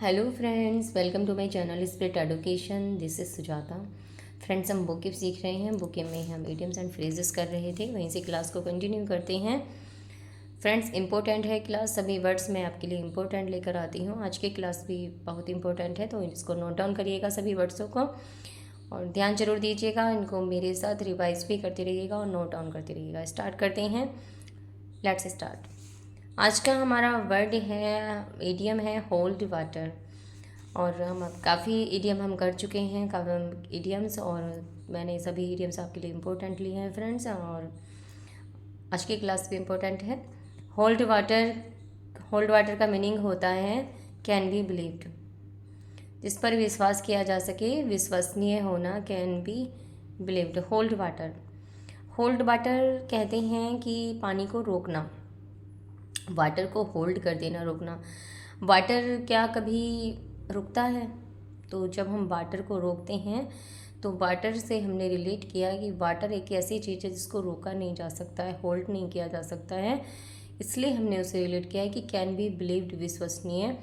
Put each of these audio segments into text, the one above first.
Hello friends, welcome to my channel spirit education. This is Sujata. Friends, हम book सीख रहे हैं। बुक में हम इडियम्स एंड फ्रेजेस कर रहे थे, वहीं से क्लास को कंटिन्यू करते हैं। फ्रेंड्स, इंपॉर्टेंट है क्लास, सभी वर्ड्स मैं आपके लिए इंपॉर्टेंट लेकर आती हूँ। आज की क्लास भी बहुत इंपॉर्टेंट है, तो इसको नोट डाउन करिएगा सभी वर्ड्सों को और ध्यान जरूर दीजिएगा। इनको मेरे साथ रिवाइज भी करते रहिएगा और नोट डाउन करते रहिएगा। स्टार्ट करते हैं, लेट्स स्टार्ट। आज का हमारा वर्ड है, इडियम है होल्ड वाटर। और हम अब काफ़ी इडियम हम कर चुके हैं, काफ़ी इडियम्स, और मैंने सभी इडियम्स आपके लिए इम्पोर्टेंट लिए हैं फ्रेंड्स। और आज की क्लास भी इम्पोर्टेंट है। होल्ड वाटर, होल्ड वाटर का मीनिंग होता है कैन बी बिलीव्ड, जिस पर विश्वास किया जा सके, विश्वसनीय होना, can be believed. Hold water, hold water कहते हैं कि पानी को रोकना, वाटर को होल्ड कर देना, रोकना। वाटर क्या कभी रुकता है? तो जब हम वाटर को रोकते हैं तो वाटर से हमने रिलेट किया कि वाटर एक ऐसी चीज़ है जिसको रोका नहीं जा सकता है, होल्ड नहीं किया जा सकता है, इसलिए हमने उसे रिलेट किया है कि कैन बी बिलीव्ड, विश्वसनीय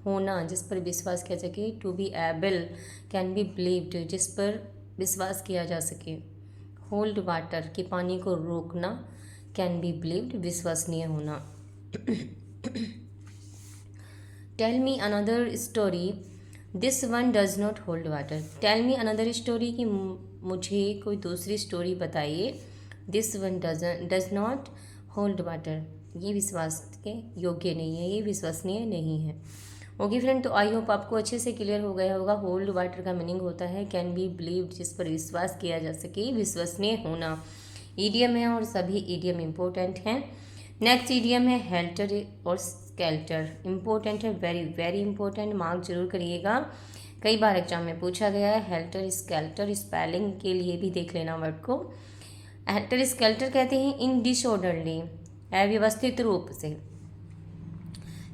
होना, जिस पर विश्वास किया सके। To be able, can be believed, जिस पर विश्वास किया जा सके। होल्ड वाटर, कि पानी को रोकना, कैन बी बिलीव्ड, विश्वसनीय होना। Tell me another story, this one does not hold water. Tell me another story, कि मुझे कोई दूसरी स्टोरी बताइए। This one does not hold water, ये विश्वास के योग्य नहीं है, ये विश्वसनीय नहीं है। ओके फ्रेंड, तो आई होप आपको अच्छे से क्लियर हो गया होगा। होल्ड वाटर का मीनिंग होता है कैन बी बिलीव्ड, जिस पर विश्वास किया जा सके, विश्वसनीय होना। ईडियम है और सभी ईडियम इम्पोर्टेंट हैं। नेक्स्ट ईडियम है हेल्टर और स्केल्टर। इम्पोर्टेंट है, वेरी वेरी इंपॉर्टेंट, मार्क जरूर करिएगा। कई बार एग्जाम में पूछा गया है। हेल्टर स्केल्टर, स्पेलिंग के लिए भी देख लेना वर्ड को। हेल्टर स्केल्टर कहते हैं इन डिसऑर्डरली, अव्यवस्थित रूप से।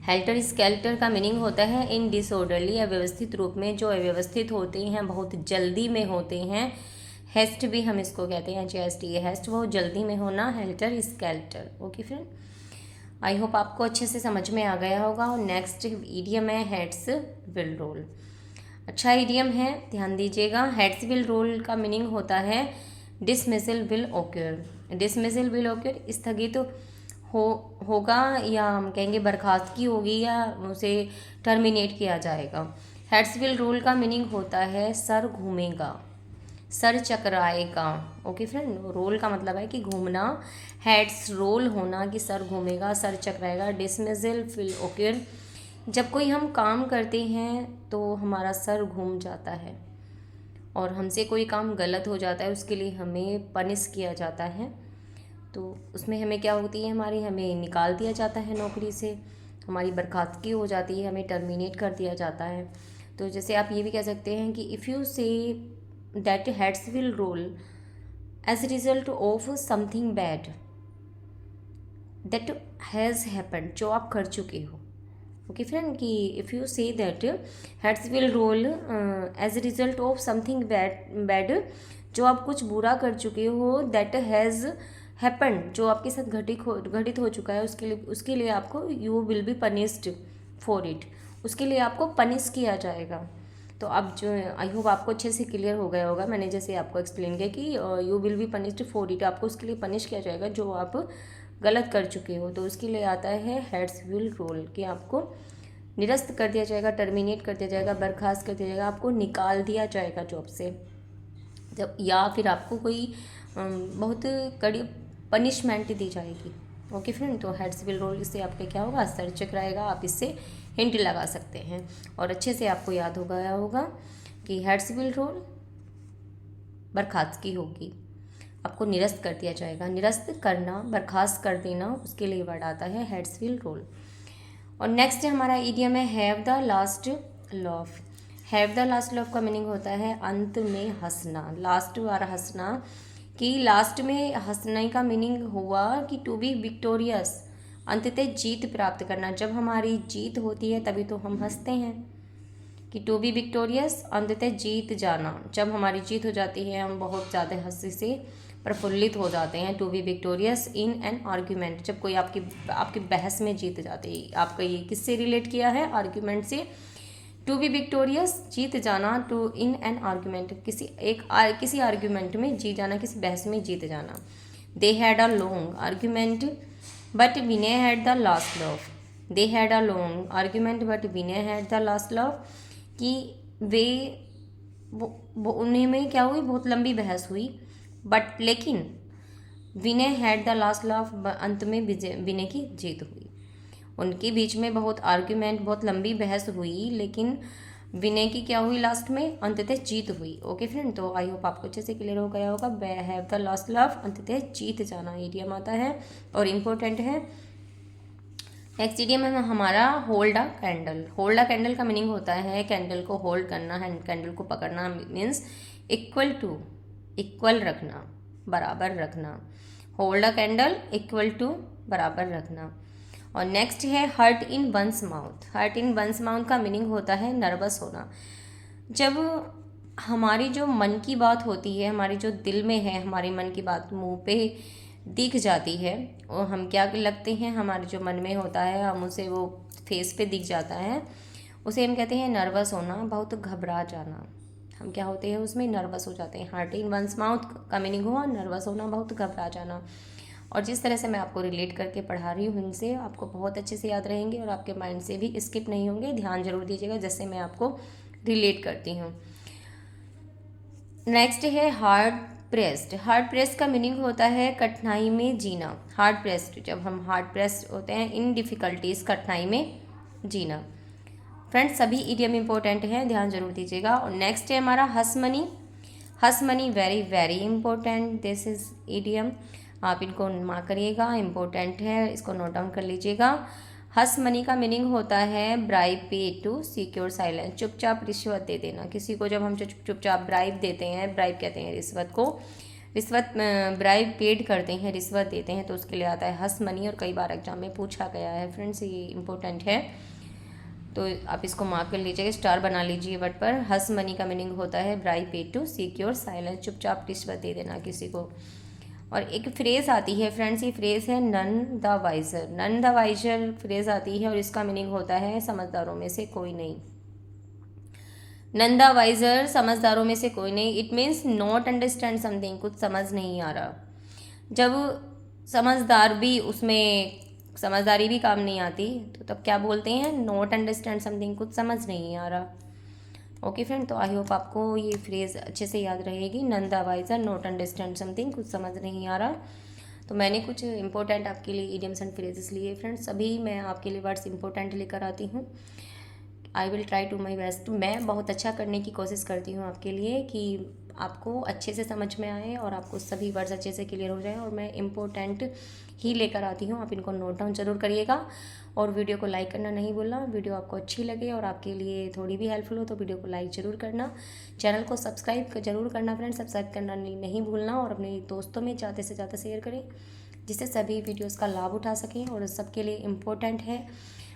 हेल्टर स्केल्टर का मीनिंग होता है इन डिसऑर्डरली, अव्यवस्थित रूप में, जो अव्यवस्थित होते हैं, बहुत जल्दी में होते हैं। हेस्ट भी हम इसको कहते हैं, JST, हेस्ट, बहुत जल्दी में होना, helter skeletal. Okay friend, I hope आपको अच्छे से समझ में आ गया होगा। और नेक्स्ट ईडियम है हेड्स विल रोल। अच्छा ईडियम है, ध्यान दीजिएगा। हेड्स विल रोल का मीनिंग होता है dismissal will occur. Dismissal will occur, स्थगित होगा, या हम कहेंगे बर्खास्तगी होगी, या उसे टर्मिनेट किया जाएगा। हेड्स विल रोल का मीनिंग होता है सर घूमेगा, सर चकराएगा। ओके फ्रेंड, रोल का मतलब है कि घूमना, हेड्स रोल होना, कि सर घूमेगा, सर चकराएगा। डिसमिसल विल ओकर, जब कोई हम काम करते हैं तो हमारा सर घूम जाता है और हमसे कोई काम गलत हो जाता है, उसके लिए हमें पनिश किया जाता है, तो उसमें हमें क्या होती है, हमें निकाल दिया जाता है नौकरी से, हमारी बर्खास्तगी हो जाती है, हमें टर्मिनेट कर दिया जाता है। तो जैसे आप ये भी कह सकते हैं कि इफ़ यू से that heads will roll as a result of something bad that has happened, जो आप कर चुके हो। ओके फ्रेंड, कि if you say that heads will roll as a result of something bad, जो आप कुछ बुरा कर चुके हो, दैट हैज़ हैपन्ड, जो आपके साथ घटित हो चुका है, उसके लिए आपको you will be punished for it, उसके लिए आपको पनिश किया जाएगा। तो अब जो, आई होप आपको अच्छे से क्लियर हो गया होगा। मैंने जैसे आपको एक्सप्लेन किया कि you will be punished for it, आपको उसके लिए पनिश किया जाएगा जो आप गलत कर चुके हो, तो उसके लिए आता है हेड्स विल रोल, कि आपको निरस्त कर दिया जाएगा, टर्मिनेट कर दिया जाएगा, बर्खास्त कर दिया जाएगा, आपको निकाल दिया जाएगा जॉब से, जब, या फिर आपको कोई बहुत कड़ी पनिशमेंट दी जाएगी। ओके फ्रेंड, तो हेड्स विल रोल, इससे आपके क्या होगा, सर चकराएगा, आप इससे हिंट लगा सकते हैं। और अच्छे से आपको याद हो गया होगा कि हेड्स विल रोल, बर्खास्तगी होगी, आपको निरस्त कर दिया जाएगा। निरस्त करना, बर्खास्त कर देना, उसके लिए वर्ड आता है हेड्स विल रोल। और नेक्स्ट हमारा इडियम है have the last loaf. Have the last loaf का मीनिंग होता है अंत में हंसना, लास्ट बार हंसना, कि लास्ट में हंसने का मीनिंग हुआ कि टू बी विक्टोरियस, अंततः जीत प्राप्त करना। जब हमारी जीत होती है तभी तो हम हंसते हैं, कि टू बी विक्टोरियस, अंततः जीत जाना। जब हमारी जीत हो जाती है हम बहुत ज़्यादा हंसी से प्रफुल्लित हो जाते हैं। To be victorious in an argument, जब कोई आपकी बहस में जीत जाती है। आपका ये किससे रिलेट किया है, आर्ग्यूमेंट से, टू बी विक्टोरियस, जीत जाना, टू इन एन आर्ग्यूमेंट, किसी आर्ग्यूमेंट में जीत जाना, किसी बहस में जीत जाना। They had a long argument but Vinay had the last love, they had a long argument but Vinay had the last love, कि वो उन्हीं में क्या हुई, बहुत लंबी बहस हुई, बट लेकिन विनय हैड द लास्ट लव, अंत में विनय की जीत हुई। उनके बीच में बहुत आर्ग्यूमेंट, बहुत लंबी बहस हुई, लेकिन विनय की क्या हुई, लास्ट में अंततः जीत हुई। ओके फ्रेंड, तो आई होप आपको अच्छे से क्लियर हो गया होगा। हैव द लास्ट लव, अंततः जीत जाना इडियम आता है और इम्पोर्टेंट है। नेक्स्ट इडियम है हमारा hold a candle. Hold a candle का मीनिंग होता है कैंडल को होल्ड करना है, कैंडल को पकड़ना, मीन्स इक्वल टू, इक्वल रखना, बराबर रखना। Hold a candle equal to, बराबर रखना। और नेक्स्ट है heart in one's mouth. Heart in one's mouth का मीनिंग होता है नर्वस होना। जब हमारी जो मन की बात होती है, हमारी जो दिल में है, हमारे मन की बात मुंह पे दिख जाती है, और हम क्या लगते हैं, हमारे जो मन में होता है हम उसे वो फेस पे दिख जाता है, उसे हम कहते हैं नर्वस होना, बहुत घबरा जाना। हम क्या होते हैं, उसमें नर्वस हो जाते हैं। हार्ट इन वंस माउथ का मीनिंग हुआ नर्वस होना, बहुत घबरा जाना। और जिस तरह से मैं आपको रिलेट करके पढ़ा रही हूँ, इनसे आपको बहुत अच्छे से याद रहेंगे और आपके माइंड से भी स्किप नहीं होंगे। ध्यान जरूर दीजिएगा जैसे मैं आपको रिलेट करती हूँ। नेक्स्ट है हार्ड प्रेस्ड। हार्ड प्रेस्ड का मीनिंग होता है कठिनाई में जीना। हार्ड प्रेस्ड, जब हम हार्ड प्रेस्ड होते हैं, इन डिफ़िकल्टीज, कठिनाई में जीना। फ्रेंड्स सभी इडियम इंपॉर्टेंट हैं, ध्यान जरूर दीजिएगा। और नेक्स्ट है हमारा hush money. Hush money very very important, this is idiom, आप इनको मार्क करिएगा, इंपॉर्टेंट है, इसको नोट डाउन कर लीजिएगा। हस मनी का मीनिंग होता है ब्राइब पे टू सिक्योर साइलेंस, चुपचाप रिश्वत दे देना किसी को। जब हम चुपचाप ब्राइब देते हैं, ब्राइब कहते हैं रिश्वत को, रिश्वत ब्राइब पेड करते हैं, रिश्वत देते हैं, तो उसके लिए आता है हस मनी, और कई बार एग्जाम में पूछा गया है फ्रेंड्स, ये इंपॉर्टेंट है, तो आप इसको मार्क कर लीजिएगा, स्टार बना लीजिए वर्ड पर। हस मनी का मीनिंग होता है bribe paid to secure silence, चुपचाप रिश्वत दे देना किसी को। और एक फ्रेज़ आती है फ्रेंड्स, ये फ्रेज़ है none the wiser. None the wiser phrase आती है और इसका मीनिंग होता है समझदारों में से कोई नहीं। नन द वाइजर, समझदारों में से कोई नहीं, it means not understand something, कुछ समझ नहीं आ रहा। जब समझदार भी, उसमें समझदारी भी काम नहीं आती, तो तब क्या बोलते हैं, नॉट अंडरस्टैंड समथिंग, कुछ समझ नहीं आ रहा। ओके फ्रेंड, तो आई होप आपको ये फ्रेज़ अच्छे से याद रहेगी। None the wiser, not understand something, कुछ समझ नहीं आ रहा। तो मैंने कुछ इंपॉर्टेंट आपके लिए इडियम्स एंड फ्रेजेस लिए फ्रेंड्स, सभी मैं आपके लिए वर्ड्स इंपॉर्टेंट लेकर आती हूँ। I will try to my best, मैं बहुत अच्छा करने की कोशिश करती हूँ आपके लिए, कि आपको अच्छे से समझ में आए और आपको सभी वर्ड्स अच्छे से क्लियर हो जाए, और मैं इम्पोर्टेंट ही लेकर आती हूँ। आप इनको नोट डाउन जरूर करिएगा, और वीडियो को लाइक करना नहीं भूलना। वीडियो आपको अच्छी लगे और आपके लिए थोड़ी भी हेल्पफुल हो तो वीडियो को लाइक ज़रूर करना। चैनल को सब्सक्राइब जरूर करना फ्रेंड्स, सब्सक्राइब करना नहीं भूलना, और अपने दोस्तों में ज़्यादा से ज़्यादा शेयर करें, जिससे सभी वीडियोज़ का लाभ उठा सकें, और सबके लिए इम्पोर्टेंट है।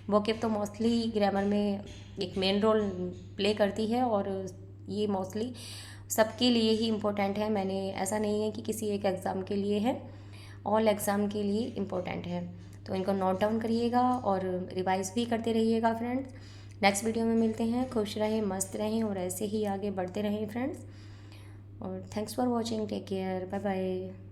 वोकेब तो मोस्टली ग्रामर में एक मेन रोल प्ले करती है, और ये मोस्टली सबके लिए ही इम्पोर्टेंट है। मैंने ऐसा नहीं है कि किसी एक एग्ज़ाम के लिए है, ऑल एग्ज़ाम के लिए इम्पोर्टेंट है। तो इनको नोट डाउन करिएगा और रिवाइज भी करते रहिएगा फ्रेंड्स। नेक्स्ट वीडियो में मिलते हैं, खुश रहें, मस्त रहें, और ऐसे ही आगे बढ़ते रहें फ्रेंड्स। और thanks for watching, take care, bye bye.